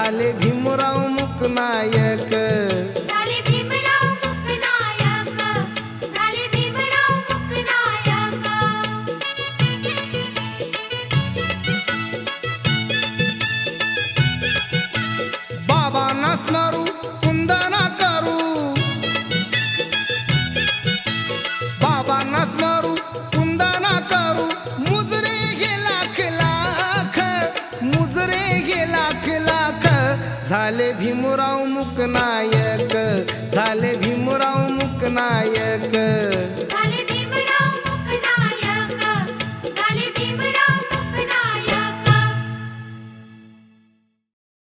झाले भीमराव मुकनायक. झाले भीमराव मुकनायक. झाले भीमराव मुकनायक. बाबांना स्मरू कुंदना करू. बाबांना स्मरू कुंदना करू. मुजरे हे लाख लाख. मुजरे हे लाख लाख. झाले भीमराव मुकनायक. झाले भीमराव मुकनायक. झाले